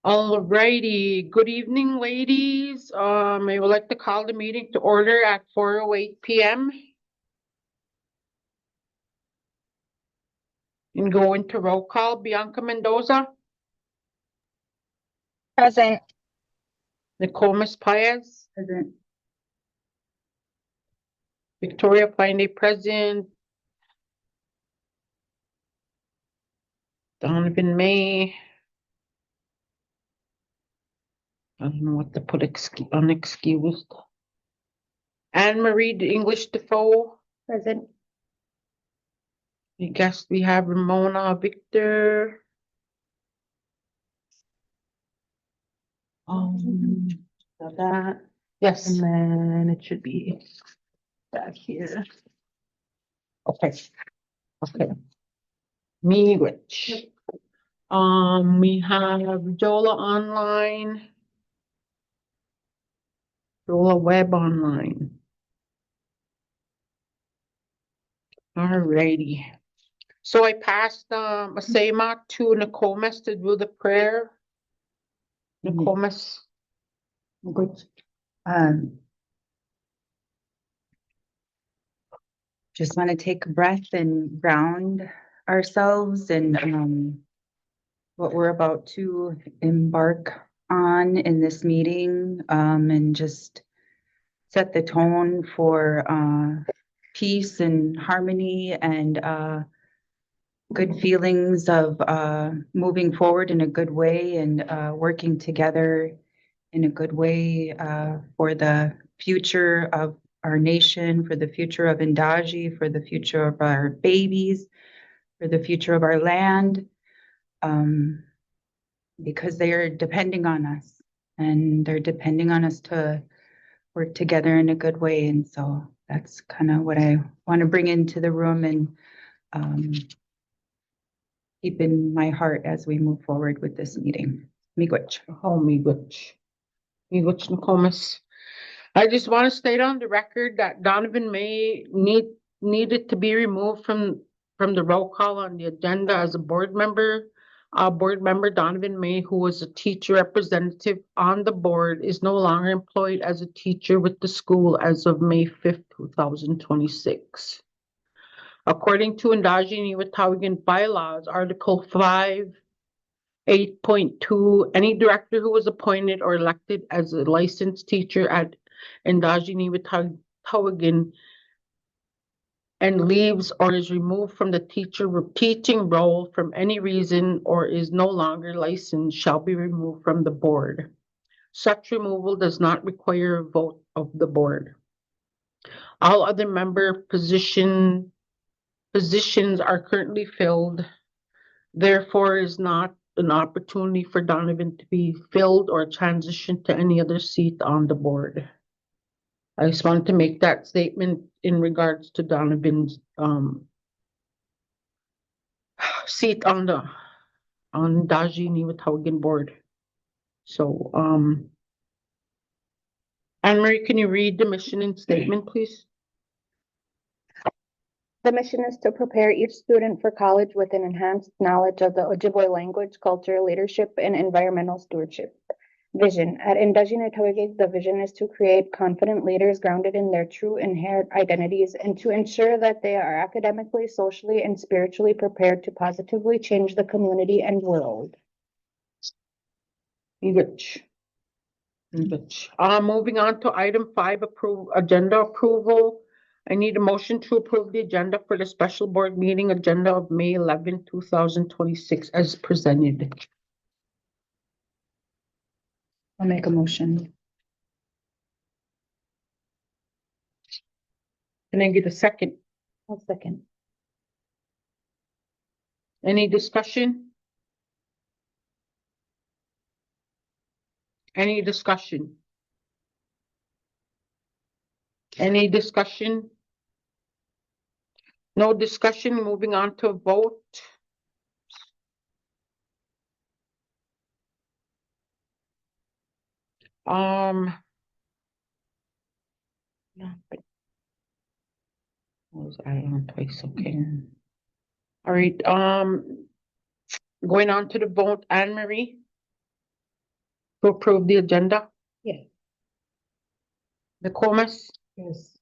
All righty. Good evening, ladies. I would like to call the meeting to order at 4:08 p.m. and go into roll call. Bianca Mendoza, Present. Nicole Paez, Present. Victoria Fine present, Donovan May. I don't know what to put unexcused. Anne Marie English Defoe. Present. I guess we have Ramona Victor. So that, yes. And then it should be back here. Okay. Okay. Me which. We have Jola online. Jola Web online. Alrighty. So I passed a SEMA to Nicomas to do the prayer. Nicomas. Good. Just want to take a breath and ground ourselves and what we're about to embark on in this meeting, and just set the tone for peace and harmony and good feelings of moving forward in a good way and working together in a good way for the future of our nation, for the future of Endazhi, for the future of our babies, for the future of our land, because they are depending on us and they're depending on us to work together in a good way. And so that's kind of what I want to bring into the room and keep in my heart as we move forward with this meeting. Miigwech. Oh, Miigwech. Miigwech Nicomas. I just want to state on the record that Donovan May needed to be removed from the roll call on the agenda as a board member. Board member Donovan May, who was a teacher representative on the board, is no longer employed as a teacher with the school as of May 5th, 2026. According to Endazhi-Nitaawiging bylaws, Article 5, 8.2, any director who was appointed or elected as a licensed teacher at Endazhi-Nitaawiging and leaves or is removed from the teaching role from any reason or is no longer licensed shall be removed from the board. Such removal does not require a vote of the board. All other member positions are currently filled. Therefore, is not an opportunity for Donovan to be filled or transitioned to any other seat on the board. I just wanted to make that statement in regards to Donovan's seat on the Endazhi-Nitaawiging board. So, Anne Marie, can you read the mission and statement, please? The mission is to prepare each student for college with an enhanced knowledge of the Ojibwe language, culture, leadership, and environmental stewardship. Vision. At Endazhi-Nitaawiging, the vision is to create confident leaders grounded in their true inherent identities and to ensure that they are academically, socially, and spiritually prepared to positively change the community and world. Rich. Moving on to item 5, agenda approval. I need a motion to approve the agenda for the special board meeting agenda of May 11, 2026 as presented. I'll make a motion. Can I get a second? I'll second. Any discussion? Any discussion? Any discussion? No discussion, moving on to a vote. I was added on twice, okay. All right, Going on to the vote, Anne Marie. To approve the agenda. Yes. Nokomis, Yes.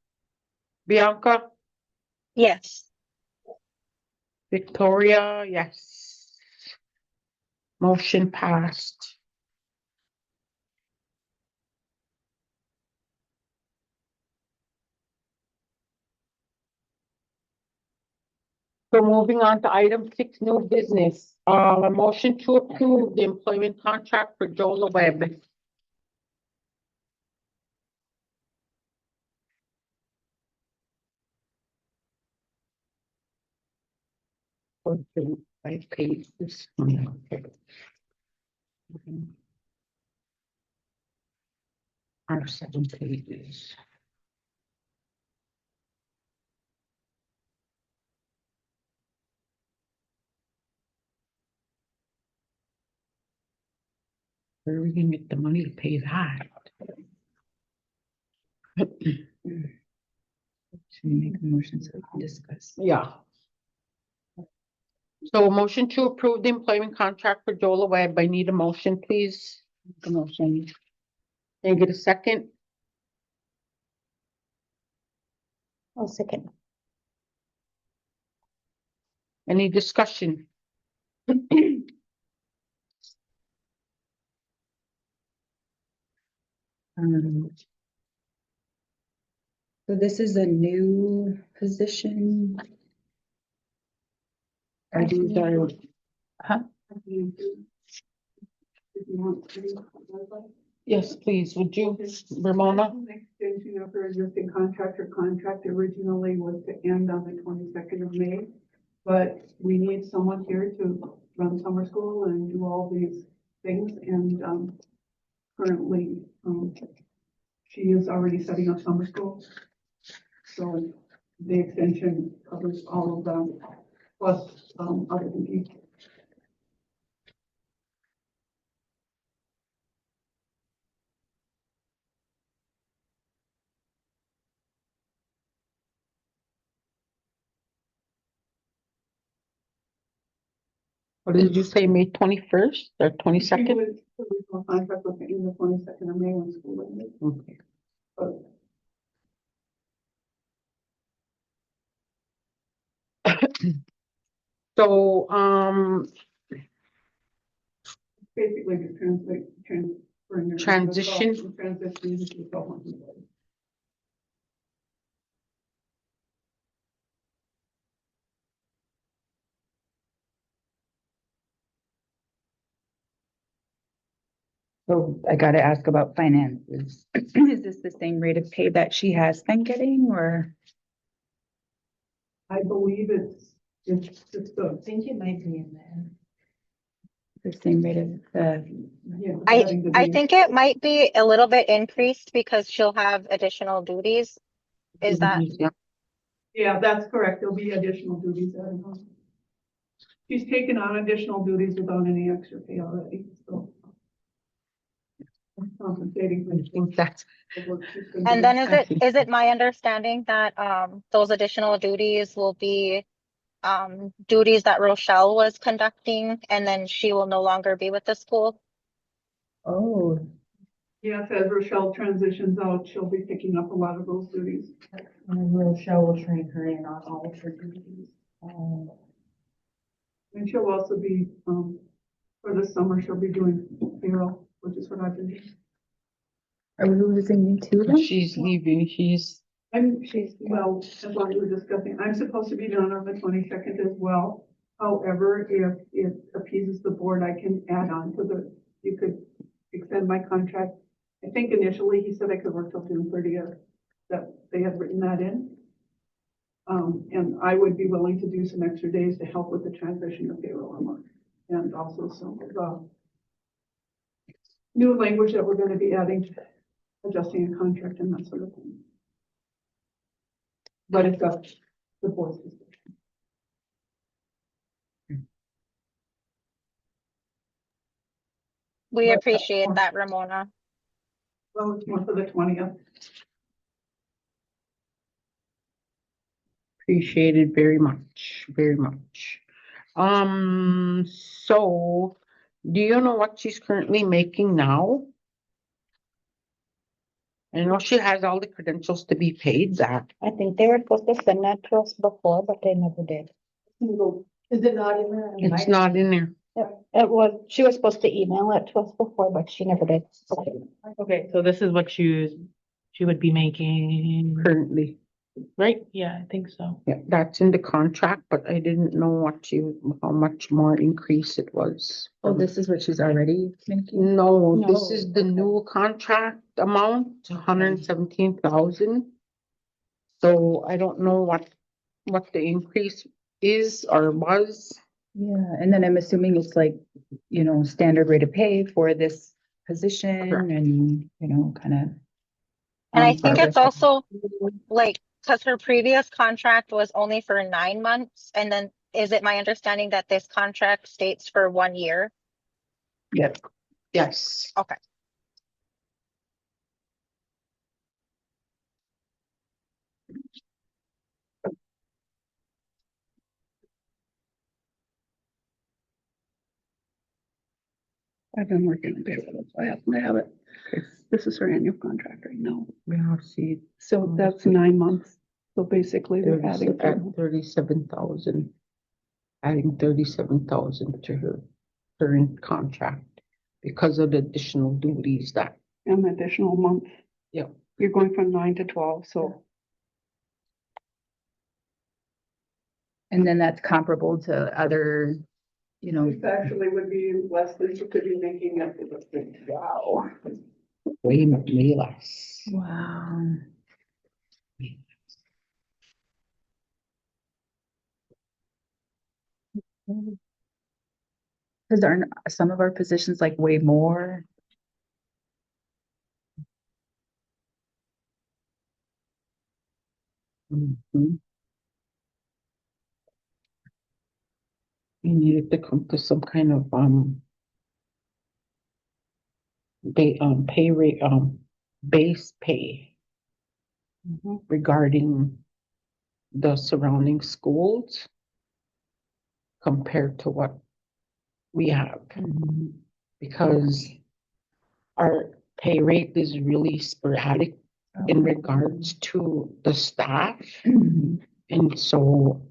Bianca, Yes. Victoria, yes. Motion passed. So moving on to item 6, new business. A motion to approve the employment contract for Jola Webb. I paid this one. Okay. Our 7 pages. Where are we gonna get the money to pay that? Should we make a motion so we can discuss? Yeah. So a motion to approve the employment contract for Jola Webb. I need a motion, please. Make a motion. Can I get a second? I'll second. Any discussion? Um, So this is a new position. Are these are, huh? Yes, please, would you, Ramona? An extension of her existing contract. Her contract originally was to end on the 22nd of May. But we need someone here to run summer school and do all these things, and currently, she is already setting up summer school. So the extension covers all of them, plus other duties. What did you say, May 21st or 22nd? The original contract was to end the 22nd of May when school ended. Okay. But So, basically just transferring her. Transition. Transition to the self-employed. So I gotta ask about finances. Is this the same rate of pay that she has been getting, or I believe it's just I think it might be in there. the same rate of yeah. I having to be- think it might be a little bit increased because she'll have additional duties. Is that, yeah. Yeah, that's correct. There'll be additional duties added on. She's taken on additional duties without any extra pay already, so. Compensating for I think that's, the work she's been and doing. then is it my understanding that those additional duties will be duties that Rochelle was conducting and then she will no longer be with the school? oh, Yes, as Rochelle transitions out, she'll be picking up a lot of those duties. And Rochelle will train her in on all of her duties. And she'll also be, for the summer, she'll be doing payroll, which is what I've been doing. are we losing you too? then? she's leaving, Well, as long as we're discussing, I'm supposed to be done on the 22nd as well. However, if it appeases the board, I can add on to you could extend my contract. I think initially he said I could work till June 30th, that they had written that in. And I would be willing to do some extra days to help with the transition of payroll and work. And also some of the new language that we're going to be adding, adjusting a contract and that sort of thing. But it's up to the board's discretion. We But, appreciate that, Ramona. Well, it's more for the 20th. appreciated very much, very much. So do you know what she's currently making now? I know she has all the credentials to be paid that. I think they were supposed to send that to us before, but they never did. Is it not in there? It's not in there It was, she was supposed to email it to us before, but she never did. Okay, so this is what she would be making, currently. right? Yeah, I think so. Yeah, that's in the contract, but I didn't know how much more increase it was. Oh, this is what she's already making? No, this No, is the okay. new contract amount, 117,000. So I don't know what the increase is or was. Yeah, and then I'm assuming it's like, standard rate of pay for this position Correct. and, kind of. And I think it's also like, because her previous contract was only for 9 months, and then is it my understanding that this contract states for 1 year? Yes. Okay. I've been working on payroll, so I happen to have it. This is her annual contract right now. Yeah, see, So that's 9 months. So basically they're adding at 37,000. Adding 37,000 to her current contract because of the additional duties that, an additional month. Yep. You're going from 9 to 12, so And then that's comparable to other, This actually would be less than you could be making at the district. wow. way less. Wow. Because aren't some of our positions like way more? Mhm. We needed to come to some kind of, pay rate, base pay regarding the surrounding schools compared to what we have, because our pay rate is really sporadic in regards to the staff. And so,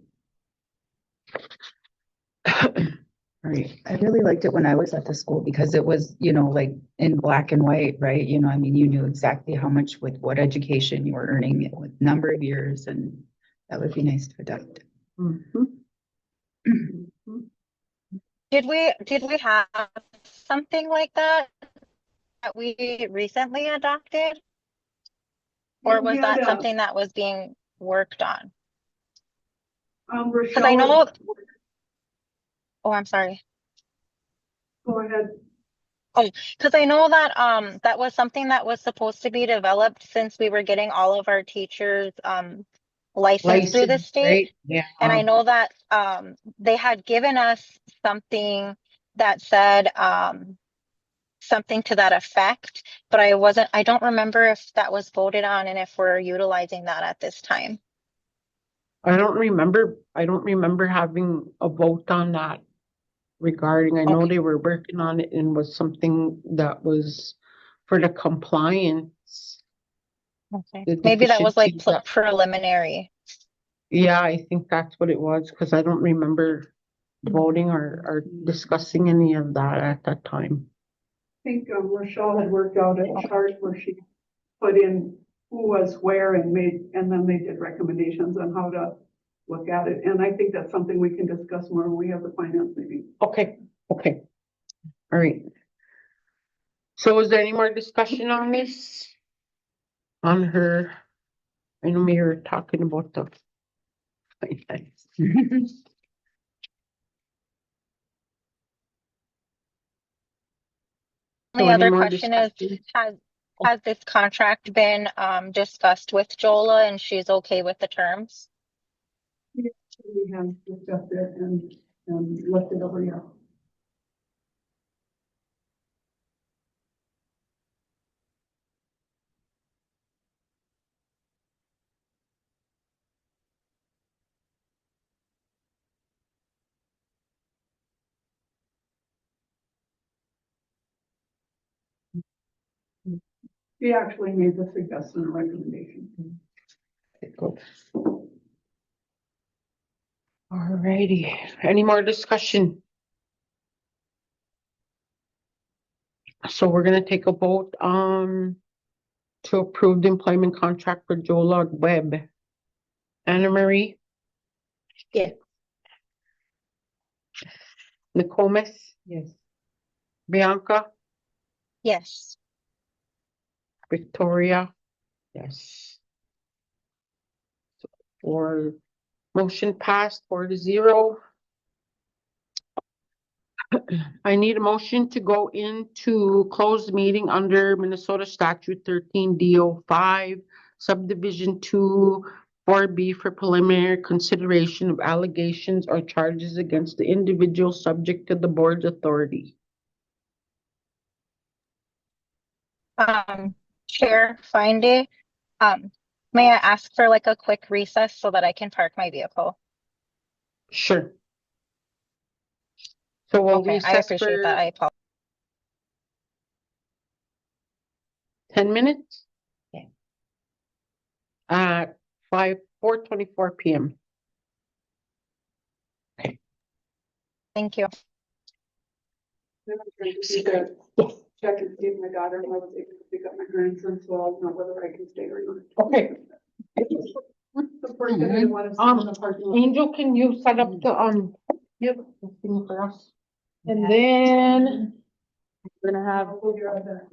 right, I really liked it when I was at the school because it was, like in black and white, right? You knew exactly how much with what education you were earning with number of years, and that would be nice to adopt. mhm. Did we have something like that we recently adopted? Or was that something that was being worked on? Because I Rochelle, know, oh, I'm sorry. go ahead. Oh, because I know that that was something that was supposed to be developed since we were getting all of our teachers licensed through the License, state. right? Yeah. And I know that they had given us something that said something to that effect, but I don't remember if that was voted on and if we're utilizing that at this time. I don't remember having a vote on that regarding, I know Okay. they were working on it and was something that was for the compliance. Okay. The Maybe that was like deficiencies that, preliminary. yeah, I think that's what it was, because I don't remember voting or discussing any of that at that time. I think Rochelle had worked out a chart where she put in who was where and then they did recommendations on how to look at it. And I think that's something we can discuss more when we have the finance meeting. Okay, all right. So is there any more discussion on this? On her, I know we were talking about the finance. So The any other more question is, discussion? has this contract been discussed with Jola and she's okay with the terms? We have discussed it and looked it over, yeah. He actually made the suggestion and recommendation. Alrighty, any more discussion? So we're gonna take a vote on to approve the employment contract for Jola Webb. Anna Marie? Yes. Nicomas? Yes. Bianca? Yes. Victoria? Yes. Or motion passed 4-0. I need a motion to go into closed meeting under Minnesota Statute 13D05, subdivision 2, 4B for preliminary consideration of allegations or charges against the individual subject to the board's authority. Chair Finde, may I ask for like a quick recess so that I can park my vehicle? Sure. So we'll Okay, I recess appreciate for that. I apologize. 10 minutes? Yeah. At 4:24 p.m. Thank you. Then I'm trying to see that, check and see if my daughter was able to pick up my grandson, so I'll know whether I can stay or not. Okay. The person I didn't want to sit in the parking lot. Angel, can you set up the, yep, the thing for us? And then we're gonna have, I'll go grab that.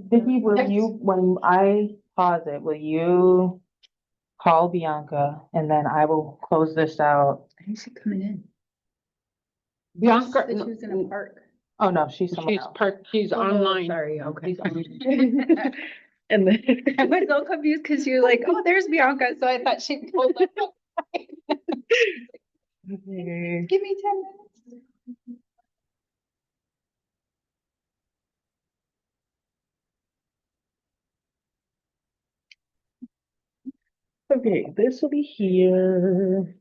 Vicky, will you, when I pause it, will you call Bianca and then I will close this out? I think she's coming in. Bianca, She said she was in a park. Oh, no, she's somewhere she's else. parked, she's Oh, no, online. sorry, okay. And then. I was so confused because you're like, oh, there's Bianca, so I thought she pulled up. Okay. Give me 10 minutes. Okay, this will be here.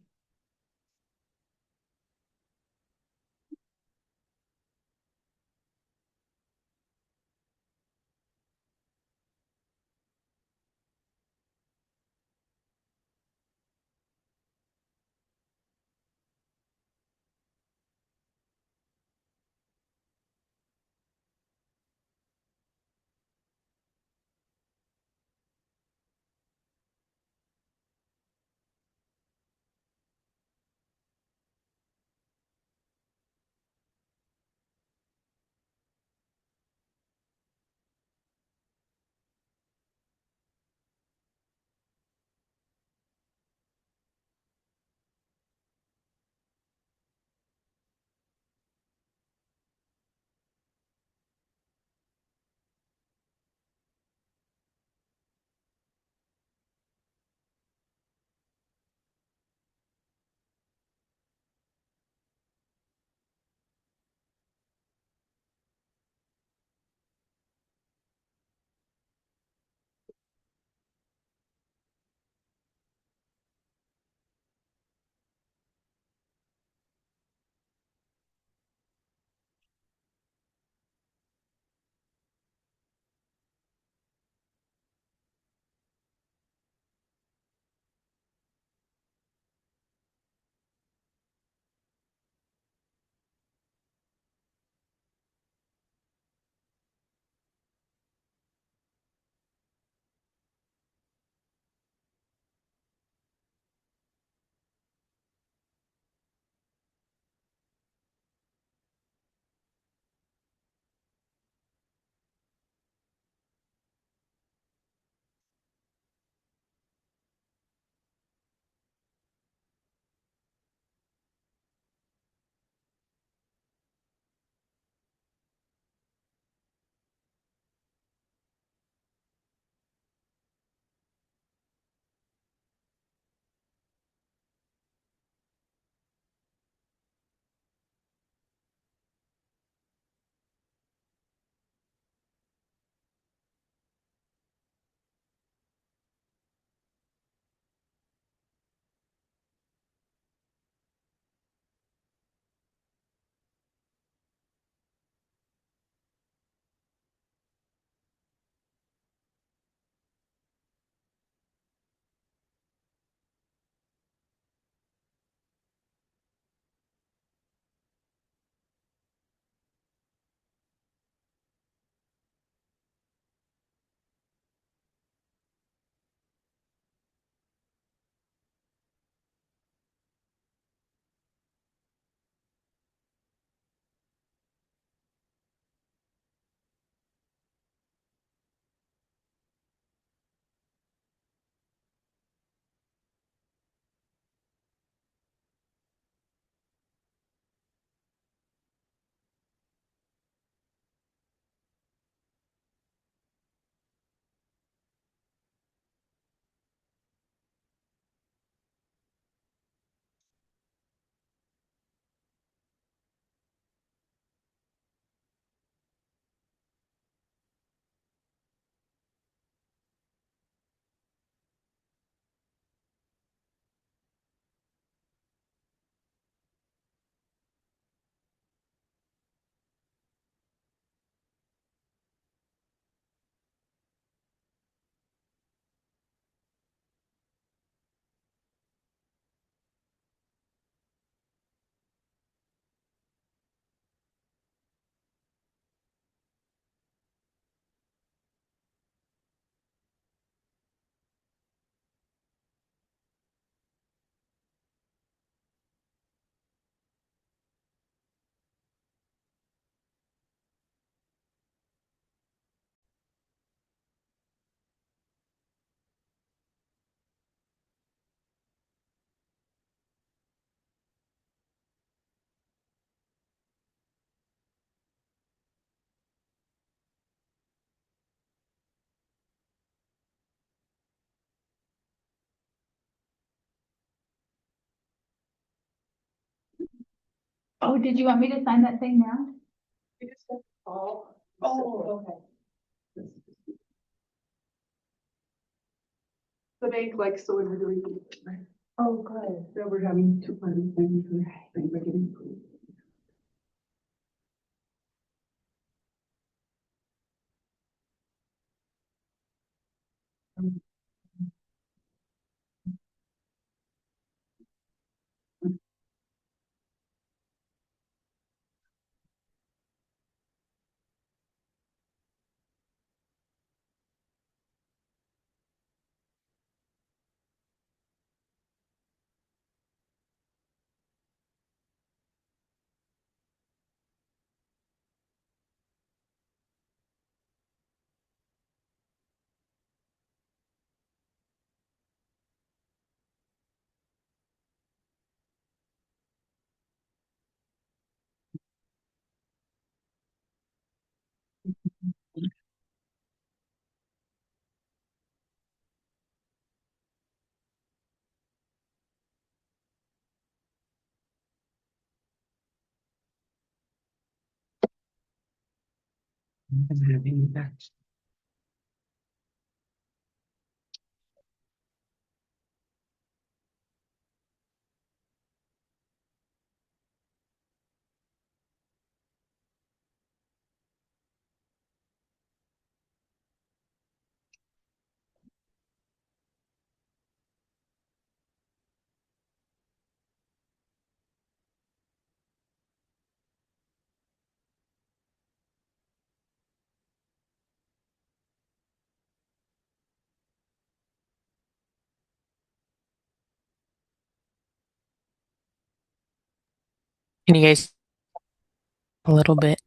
Oh, did you want me to sign that thing now? Oh, okay. the bank likes so we're doing. Oh, good. So we're having 2 funny things and things are getting approved. I'm having that. Can you guys a little bit?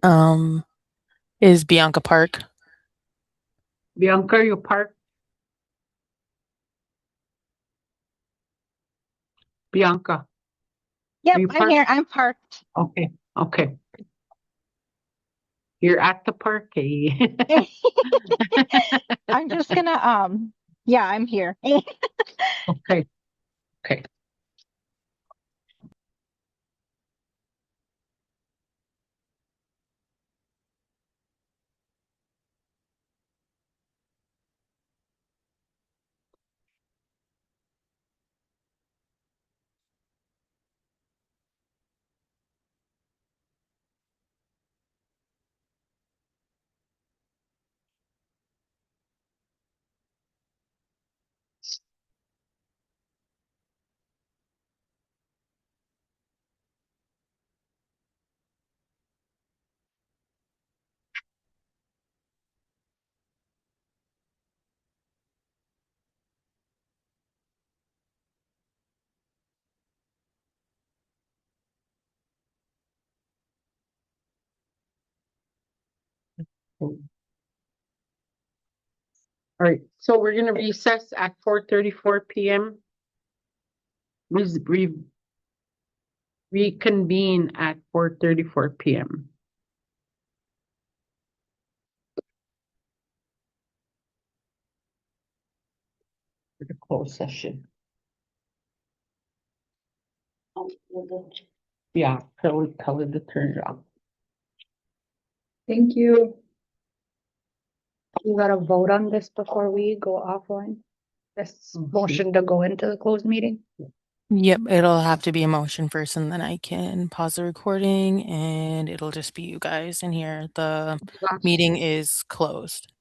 Um, is Bianca Park? Bianca, you park. Bianca, Yep, are you I'm parked? here. I'm parked. Okay, okay. You're at the park, eh? I'm just gonna, yeah, I'm here. Okay, okay. All right, so we're gonna recess at 4:34 p.m. Reconvene at 4:34 p.m. for the closed session. Yeah, tell her to turn it off. Thank you. You gotta vote on this before we go offline. This Mhm. motion to go into the closed meeting. Yep, it'll have to be a motion first, and then I can pause the recording, and it'll just be you guys in here. The meeting is closed,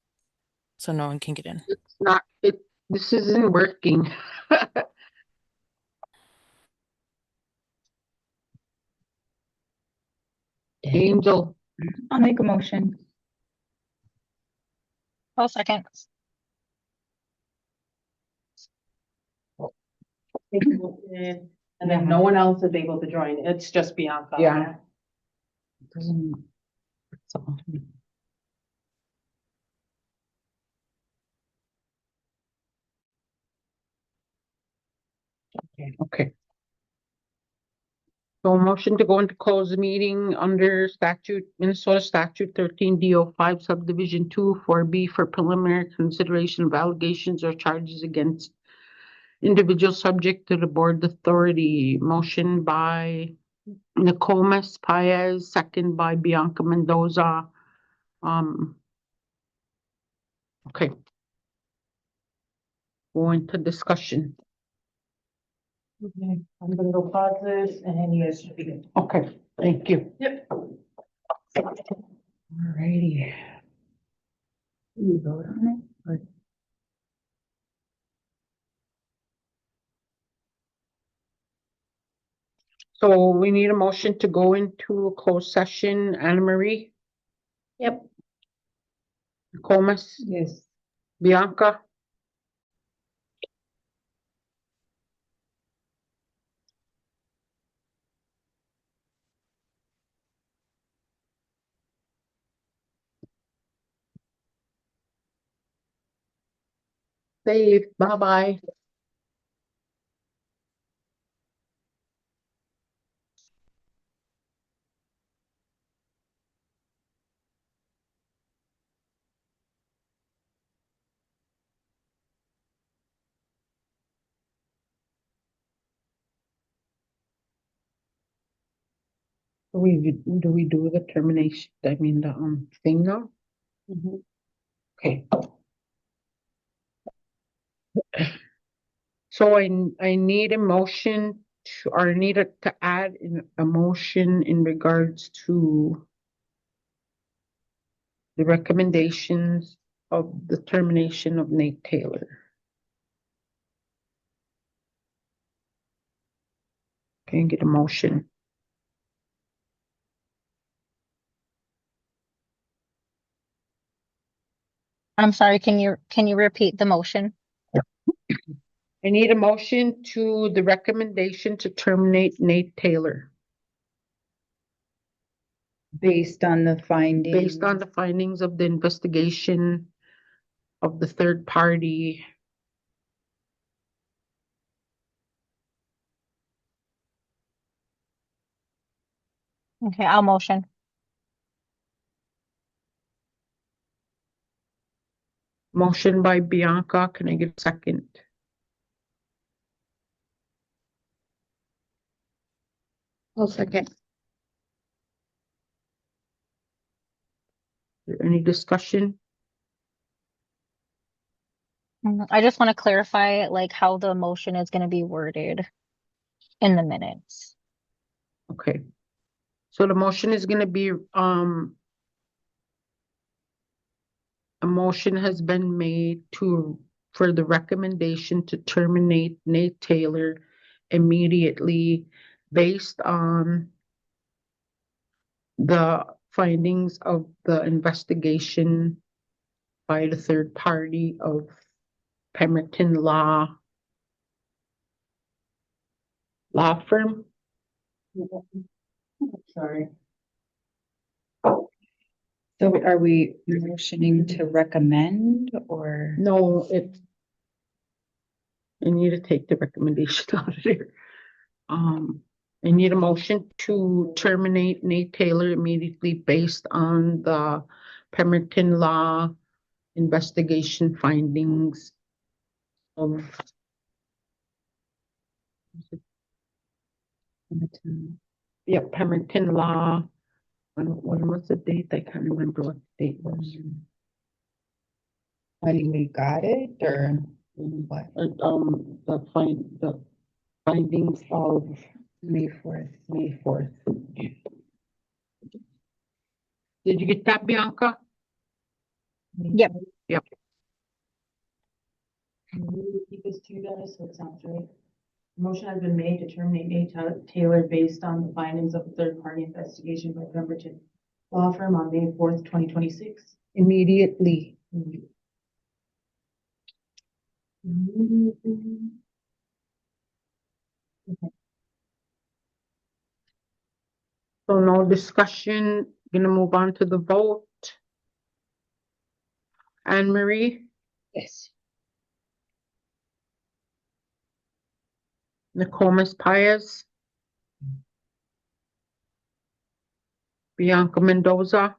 so no one can get in. It's not, this isn't working. Angel, I'll make a motion. Oh, second. And then no one else is able to join. It's just Bianca. Yeah. doesn't. It's on. Okay. So motion to go into closed meeting under Minnesota statute 13D05 subdivision 2 4B for preliminary consideration of allegations or charges against individuals subject to the board authority. Motion by Nicomas Paez, second by Bianca Mendoza. Okay. Go into discussion. Okay, I'm gonna go pause this and you guys should be good. Okay, thank you. Yep. Alrighty. You vote on it? Or- So we need a motion to go into a closed session. Anna Marie? Yep. Nicomas? Yes. Bianca? Safe, bye-bye. Do we do the termination, I mean, the, thing now? Okay. So I need a motion to, or I need to add in a motion in regards to the recommendations of the termination of Nate Taylor. Can you get a motion? I'm sorry, can you repeat the motion? I need a motion to the recommendation to terminate Nate Taylor Based on the findings. based on the findings of the investigation of the third party. Okay, I'll motion. Motion by Bianca. Can I get a second? I'll second. Is there any discussion? I just want to clarify like how the motion is going to be worded in the minutes. Okay. So the motion is gonna be, a motion has been made for the recommendation to terminate Nate Taylor immediately based on the findings of the investigation by the third party of Pemberton Law Firm. Sorry. So are we motioning to recommend or? No, I need to take the recommendation out of there. I need a motion to terminate Nate Taylor immediately based on the Pemberton Law investigation findings of, Pemberton Law. When was the date? I can't remember what the date was. When we got it or what? The findings of May 4th. May 4th. Did you get that, Bianca? Yep. Yep. Can you repeat this to you guys so it sounds right? Motion has been made to terminate Nate Taylor based on the findings of the third-party investigation by Pemberton Law Firm on May 4th, 2026. Immediately. So no discussion, gonna move on to the vote. Anne Marie, Yes. Nicomas Paez, Bianca Mendoza,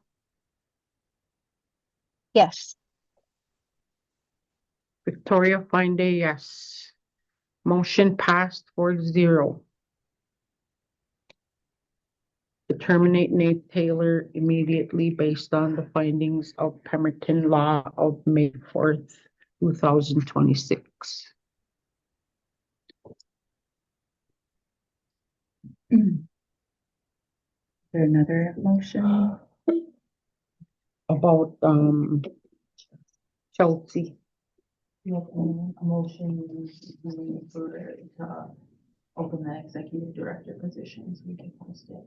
Yes. Victoria Finde, yes. Motion passed 4-0. to terminate Nate Taylor immediately based on the findings of Pemberton Law of May 4th, 2026. Is there another motion? About Chelsea. You have a motion to open the executive director position, so we can post it.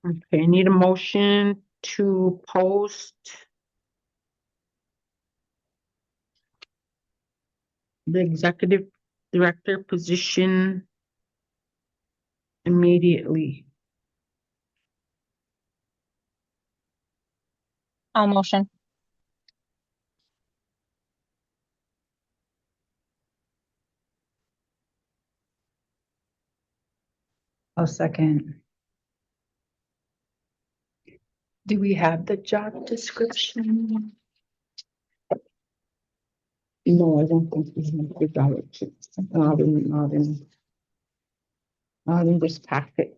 Okay, I need a motion to post the executive director position immediately. I'll motion. I'll second. Do we have the job description? No, I don't think we have the direction. Not in this packet.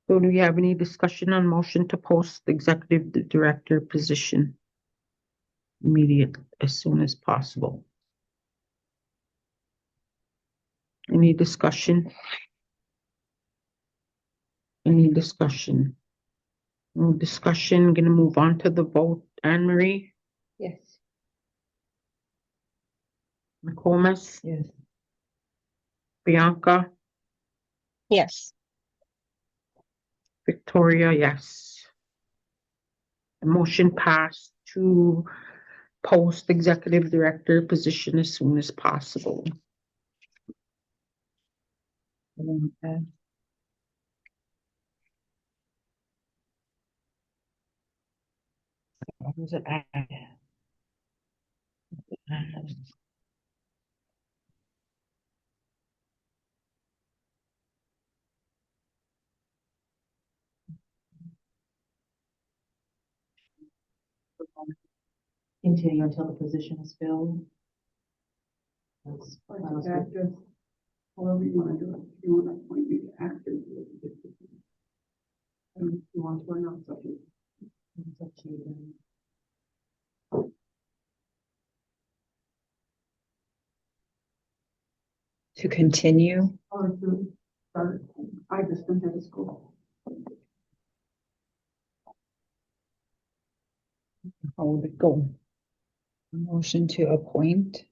So do we have any discussion on motion to post the executive director position immediate as soon as possible? Any discussion? Any discussion? No discussion, gonna move on to the vote. Anne Marie, Yes. McComas, Yes. Bianca, Yes. Victoria, yes. The motion passed to post executive director position as soon as possible. Okay. What was it? Continue until the position is filled. That's Active, however you wanna do it, if you wanna appoint me to active. And if you want to announce something. it's up to you then. To continue, Or to start, I just don't have a school. How would it go? motion to appoint.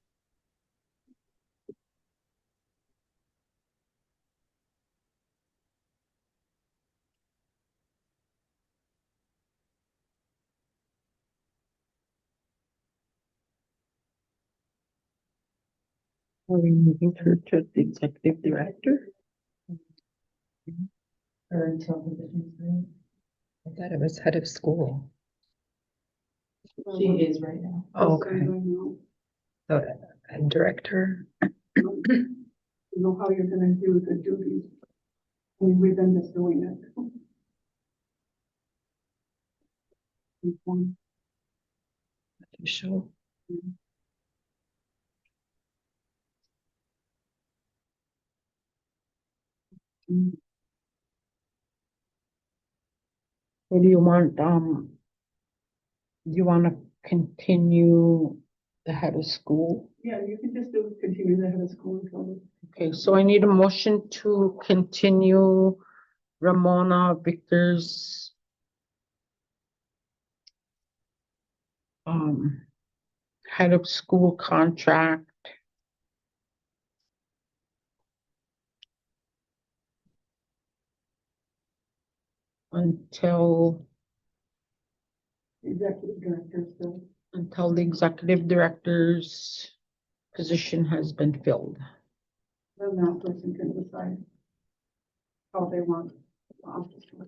Are we moving her to the executive director? Or until position is filled. I thought it was head of school. She is right now. Okay. You So, and director. know how you're gonna do the duties. I mean, we've been just doing it. Official. Or do you want, do you want to continue the head of school? Yeah, you can just do, continue the head of school until the. Okay, so I need a motion to continue Ramona Victor's head of school contract until Executive director, so the executive director's position has been filled. then that person can decide how they want the office to work.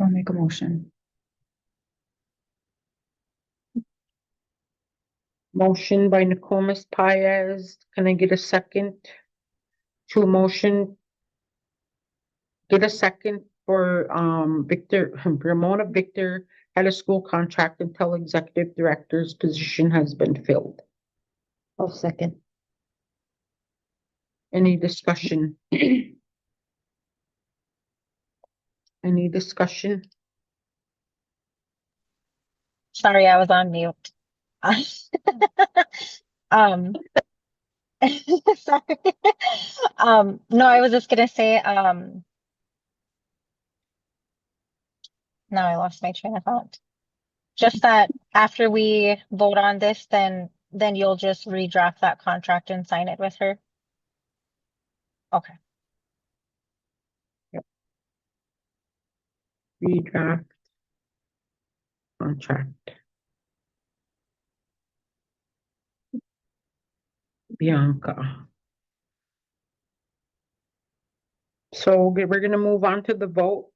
I'll make a motion. Motion by Nokomis Paez. Can I get a second? To motion. Get a second for Victor, Ramona Victor had a school contract until executive director's position has been filled. I'll second. Any discussion? Any discussion? Sorry, I was on mute. Um, sorry. No, I was just gonna say, now I lost my train of thought. Just that after we vote on this, then you'll just redraft that contract and sign it with her. Okay. Redraft contract. Bianca. So we're gonna move on to the vote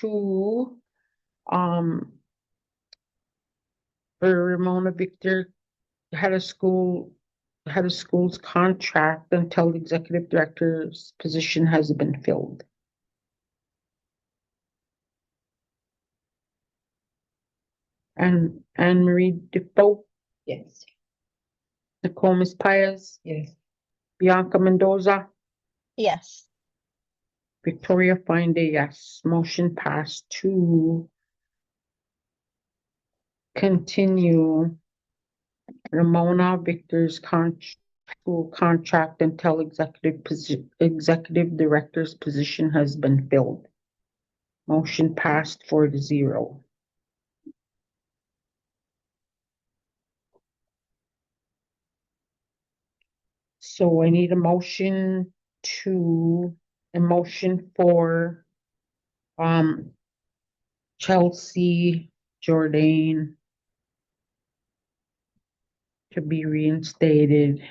to um for Ramona Victor had a school's contract until the executive director's position has been filled. And Anne Marie Defoe, Yes. Nicole Ms. Paez, Yes. Bianca Mendoza, Yes. Victoria Finde, yes. Motion passed to continue Ramona Victor's school contract until executive director's position has been filled. Motion passed 4-0. So I need a motion for Chelsea Jordan to be reinstated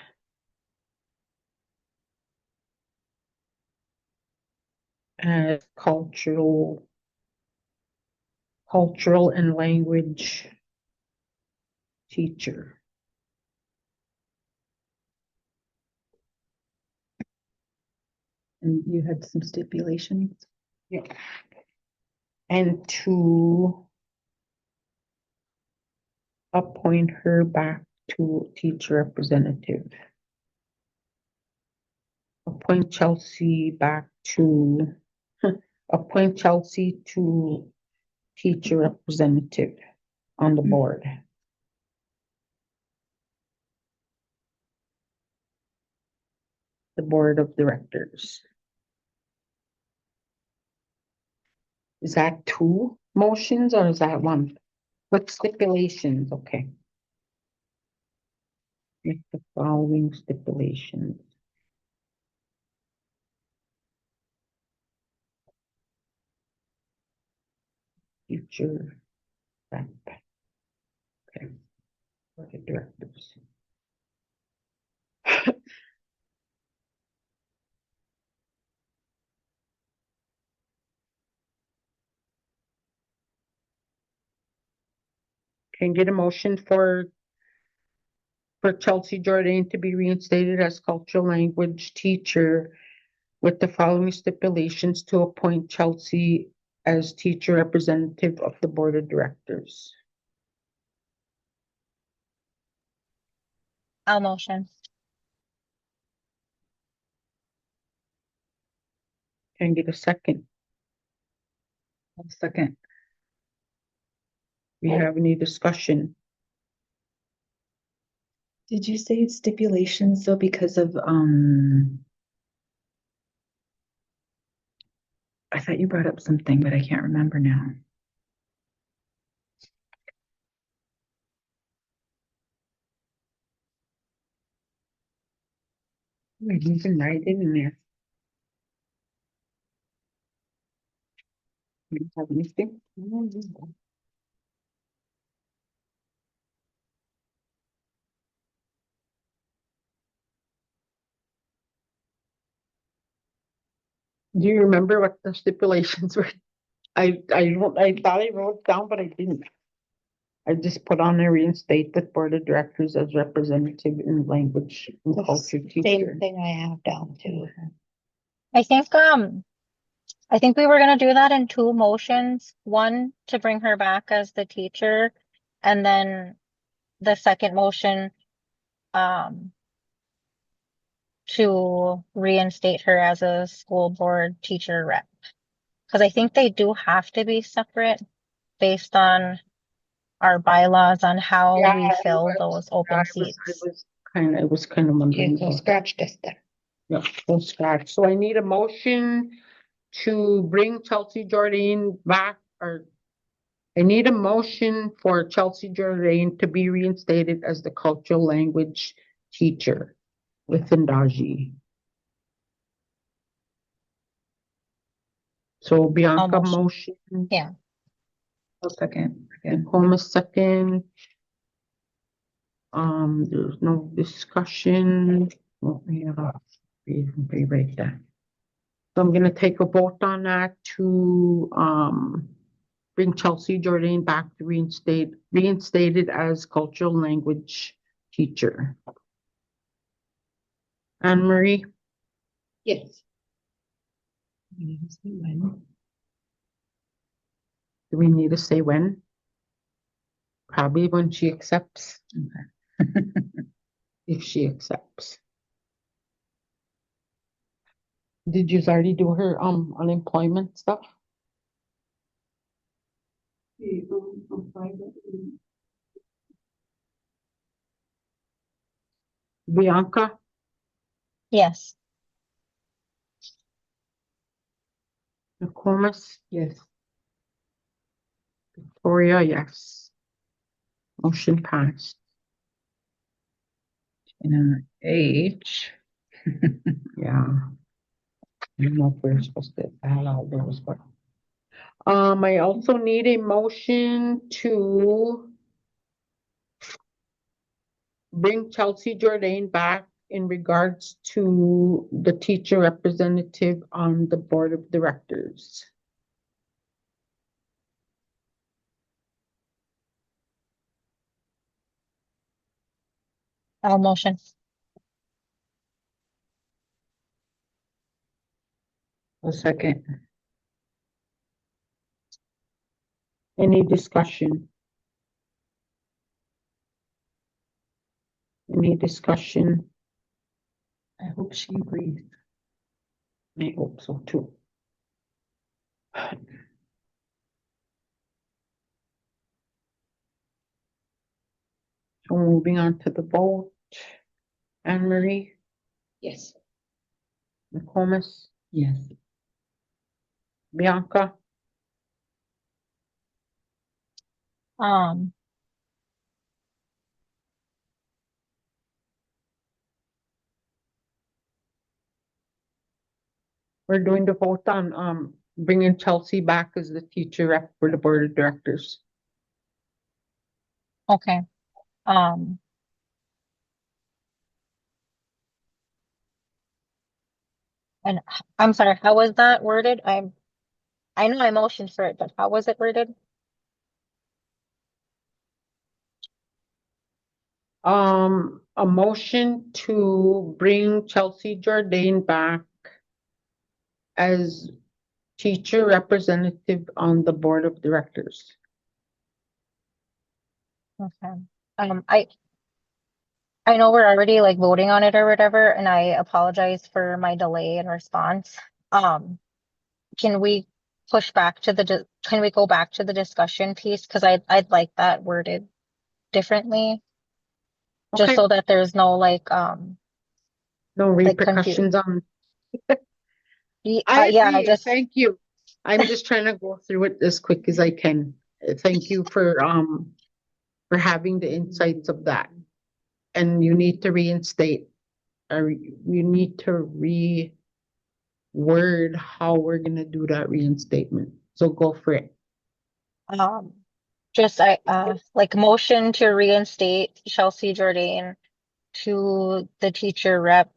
as cultural and language teacher. And you had some stipulations? Yeah. And to appoint her back to teacher representative. Appoint Chelsea to teacher representative on the board. The board of directors. Is that two motions or is that one? With stipulations, okay. Make the following stipulations. Future rep. Okay. Board of directors. Can get a motion for Chelsea Jordan to be reinstated as cultural language teacher with the following stipulations to appoint Chelsea as teacher representative of the board of directors. I'll motion. Can I get a second? Second. We have any discussion? Did you say stipulations though because of I thought you brought up something, but I can't remember now. You can write it in there. You have anything? Do you remember what the stipulations were? I thought I wrote it down, but I didn't. I just put on there reinstate the board of directors as representative in language and culture teacher. Same thing I have down too. I think we were gonna do that in two motions. One to bring her back as the teacher, and then the second motion to reinstate her as a school board teacher rep. Because I think they do have to be separate based on our bylaws on how Yeah, we fill those open I seats. was kind of wondering. So about scratch this then. Yeah, from scratch. So I need a motion to bring Chelsea Jordan back, or I need a motion for Chelsea Jordan to be reinstated as the cultural language teacher with Endazhi. So Bianca motion. Yeah. I'll second. And Homa second. There's no discussion. Well, we have a, we right there. So I'm gonna take a vote on that to, bring Chelsea Jordan back to reinstated as cultural language teacher. Anne Marie, Yes. do we need to say when? Probably when she accepts. If she accepts. Did you already do her unemployment stuff? I'm sorry, but, Bianca, Yes. McCormick, Yes. Victoria, yes. Motion passed. H. Yeah. I don't know if we're supposed to add all those, but. I also need a motion to bring Chelsea Jordan back in regards to the teacher representative on the board of directors. I'll motion. A second. Any discussion? Any discussion? I hope she agrees. I hope so too. So moving on to the vote. Anne Marie, Yes. McComas, Yes. Bianca, Um, we're doing the vote on bringing Chelsea back as the teacher rep for the board of directors. okay. Um, and I'm sorry, how was that worded? I know I motioned for it, but how was it worded? A motion to bring Chelsea Jordan back as teacher representative on the board of directors. Okay. I know we're already like voting on it or whatever, and I apologize for my delay in response. Can we push back to can we go back to the discussion piece? Because I'd like that worded differently, just Okay, so that there's no like no like confusion. repercussions on. Yeah, I agree. just Thank you. I'm just trying to go through it as quick as I can. Thank you for having the insights of that. And you need to reinstate, or you need to reword how we're gonna do that reinstatement. So go for it. just like motion to reinstate Chelsea Jordan to the teacher rep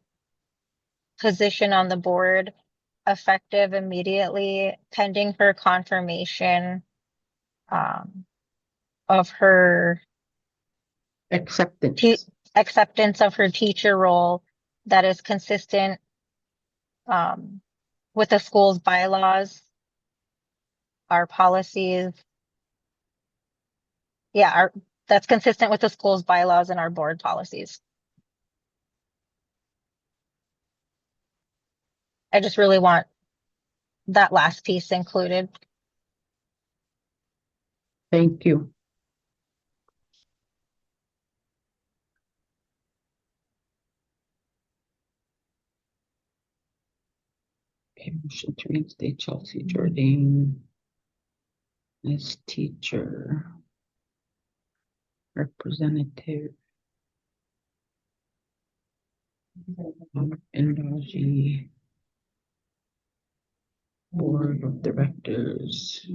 position on the board effective immediately pending her confirmation of her Acceptance. acceptance of her teacher role that is consistent with the school's bylaws, our policies. Yeah, that's consistent with the school's bylaws and our board policies. I just really want that last piece included. Thank you. Okay, motion to reinstate Chelsea Jordan as teacher representative of Endazhi Board of Directors.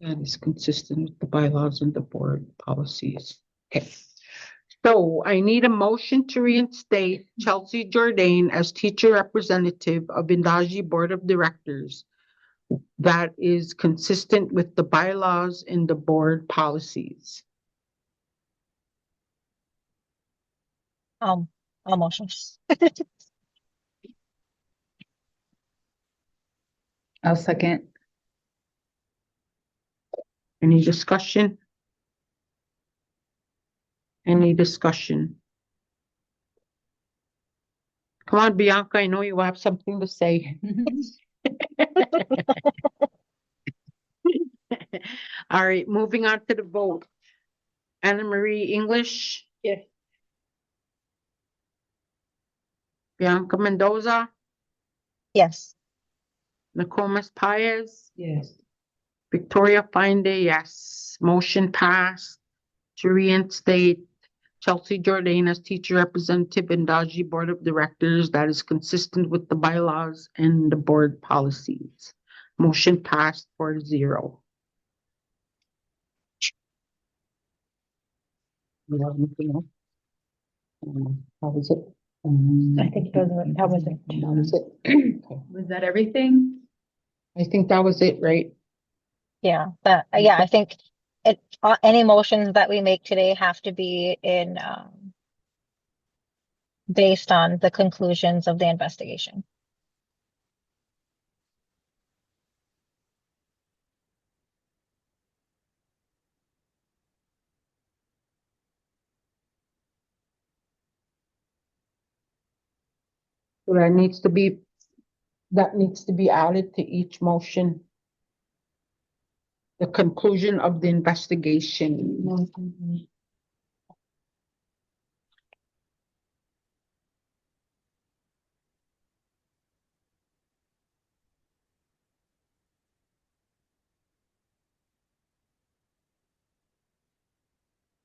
That is consistent with the bylaws and the board policies. Okay. So I need a motion to reinstate Chelsea Jordan as teacher representative of Endazhi Board of Directors. That is consistent with the bylaws and the board policies. I'll motion. I'll second. Any discussion? Any discussion? Come on, Bianca, I know you have something to say. All right, moving on to the vote. Anna Marie English? Yes. Bianca Mendoza? Yes. Nokomis Paez? Yes. Victoria Finde, yes. Motion passed to reinstate Chelsea Jordan as teacher representative in Endazhi Board of Directors. That is consistent with the bylaws and the board policies. Motion passed 4-0. You have anything else? How was it? I think that was it. That was it. Okay. Was that everything? I think that was it, right? Yeah, I think any motions that we make today have to be in based on the conclusions of the investigation. So that needs to be added to each motion. The conclusion of the investigation.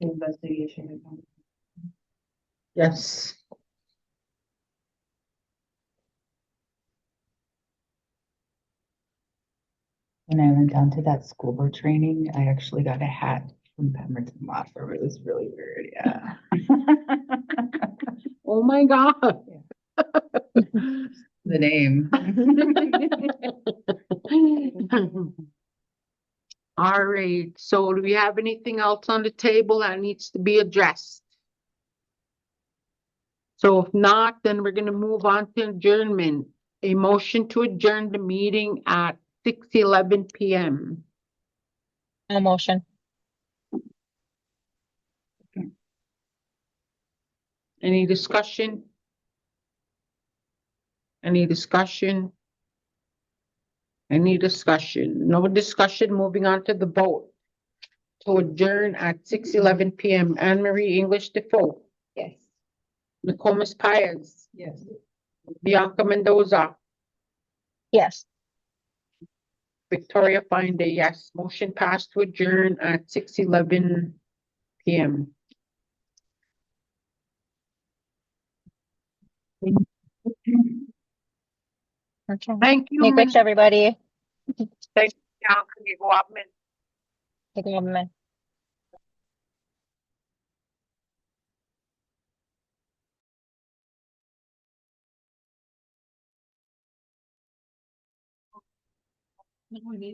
Investigation. Yes. When I went down to that school board training, I actually got a hat from Pemberton Law Firm. It was really weird, yeah. Oh my God. The name. All right, so do we have anything else on the table that needs to be addressed? So if not, then we're gonna move on to adjournment. A motion to adjourn the meeting at 6:11 PM. No motion. Any discussion? Any discussion? Any discussion? No discussion, moving on to the vote. To adjourn at 6:11 PM. Anne Marie English Defoe, Yes. Nokomis Paez, Yes. Bianca Mendoza, Yes. Victoria Finde, yes. Motion passed to adjourn at 6:11 PM. Okay. Thank you, Make Ms. everybody. Bianca. Take a moment. No, we need